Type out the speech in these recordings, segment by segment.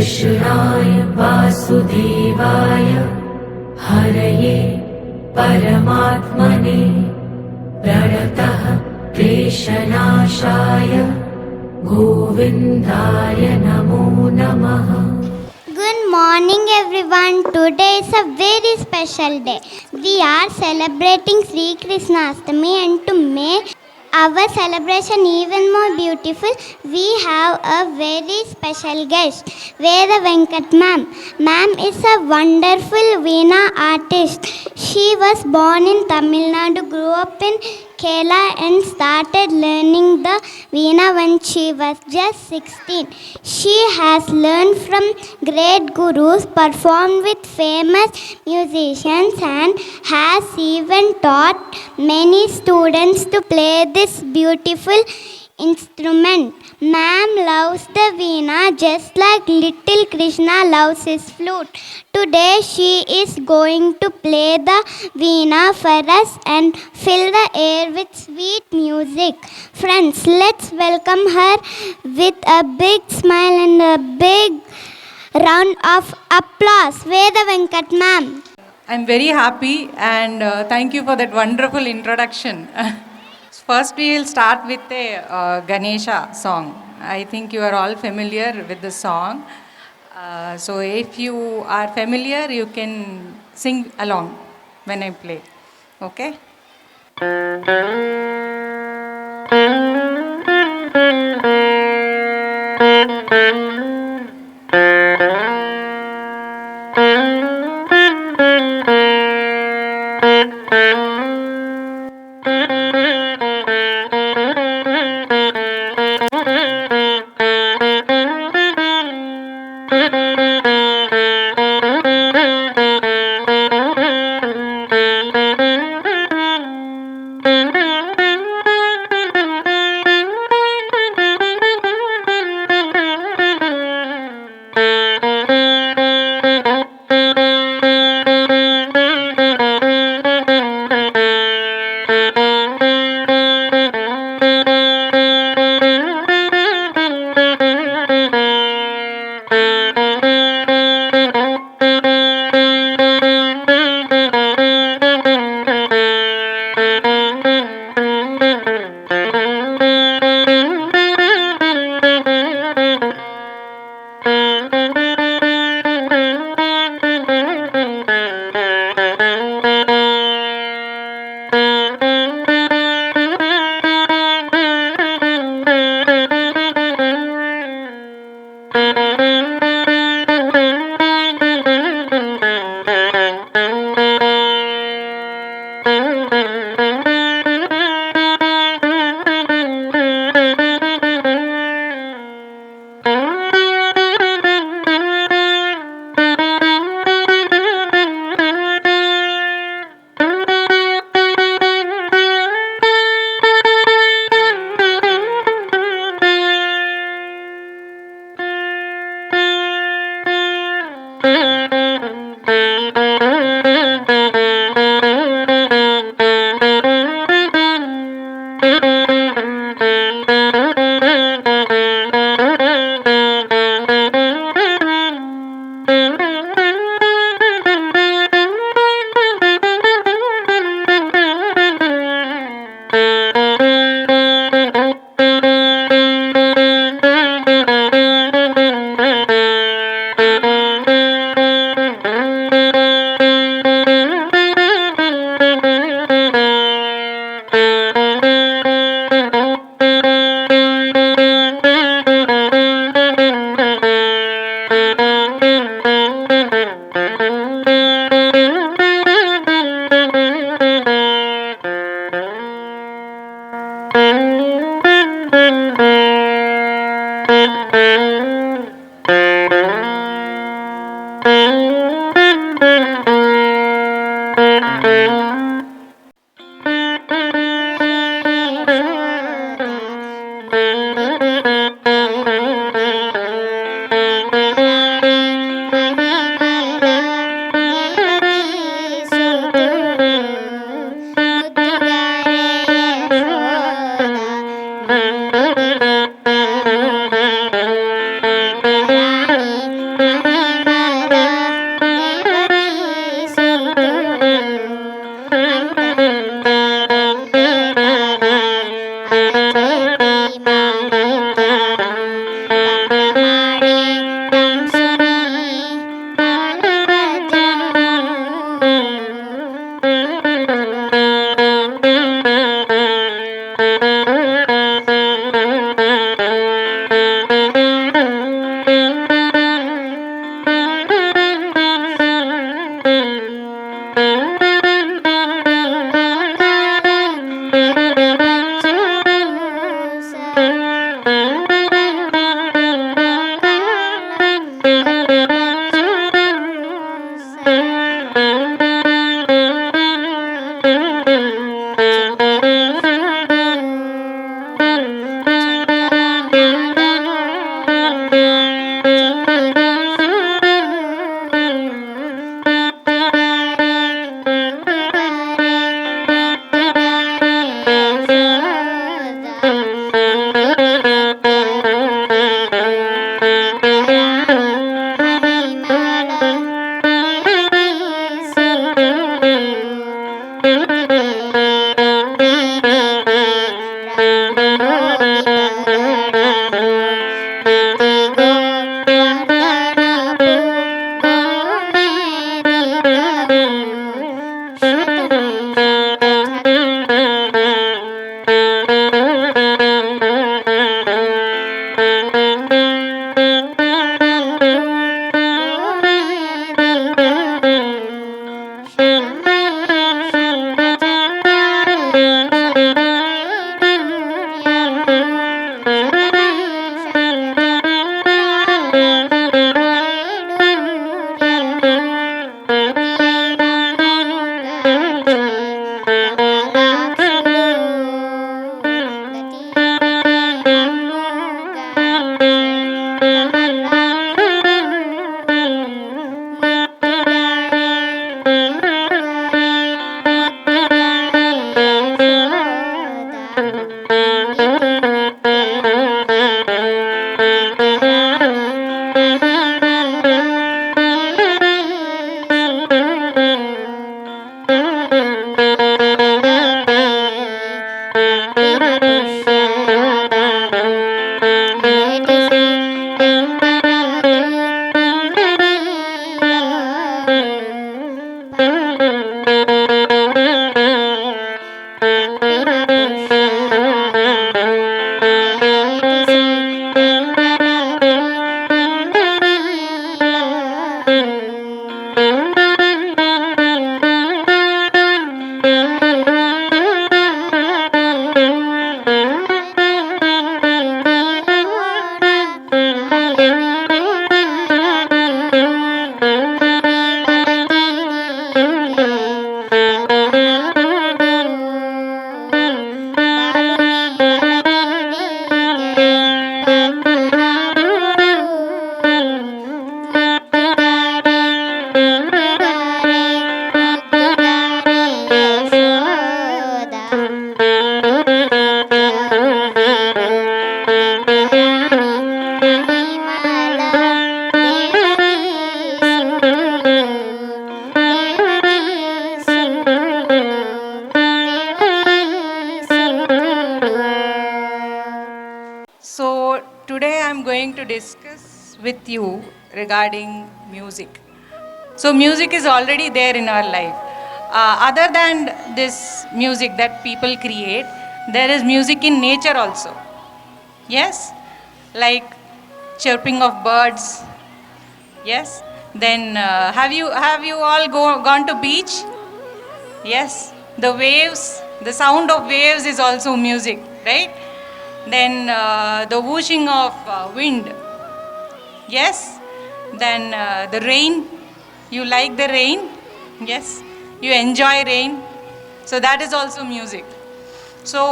कृष्णाय वासुदेवाय हरये परमात्मने प्रणतः क्लेशनाशाय गोविन्दाय नमो नमः। Good morning everyone. Today is a very special day. We are celebrating Sri Krishnashtami, and to make our celebration even more beautiful, we have a very special guest, Veda Venkat ma'am. Ma'am is a wonderful Veena artist. She was born in Tamil Nadu, grew up in Kerala and started learning the Veena when she was just 16. She has learned from great gurus, performed with famous musicians, and has even taught many students to play this beautiful instrument. Ma'am loves the Veena just like little Krishna loves his flute. Today she is going to play the Veena for us and fill the air with sweet music. Friends, let's welcome her with a big smile and a big round of applause. Veda Venkat ma'am. I'm very happy and thank you for that wonderful introduction. First we will start with a Ganesha song. I think you are all familiar with the song. So if you are familiar, you can sing along when I play. Okay? going to discuss with you regarding music. So music is already there in our life. Other than this music that people create, there is music in nature also. Yes? Like chirping of birds. Yes? Then have you all gone to beach? Yes? The waves, the sound of waves is also music, right? Then the whooshing of wind. Yes? Then the rain. You like the rain? Yes? You enjoy rain? So that is also music. So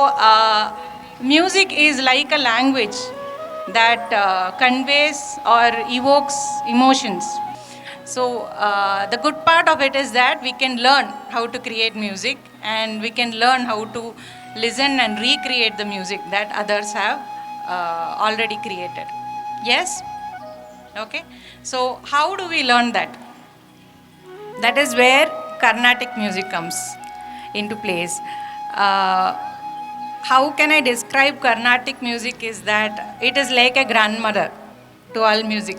music is like a language that conveys or evokes emotions. So the good part of it is that we can learn how to create music, and we can learn how to listen and recreate the music that others have already created. Yes? Okay. So how do we learn that? That is where Carnatic music comes into place. how can I describe Carnatic music is that it is like a grandmother to all music.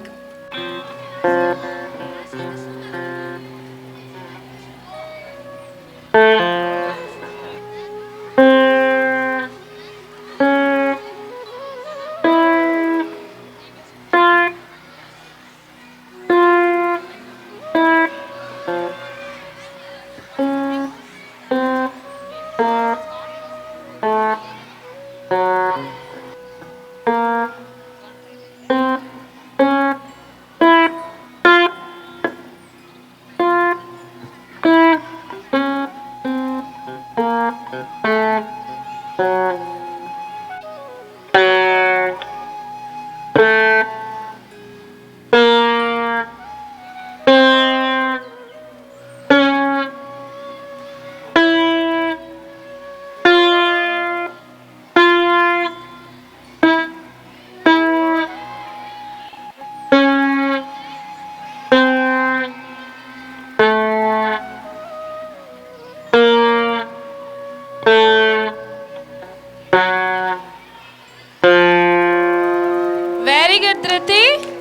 Very good, Dhriti.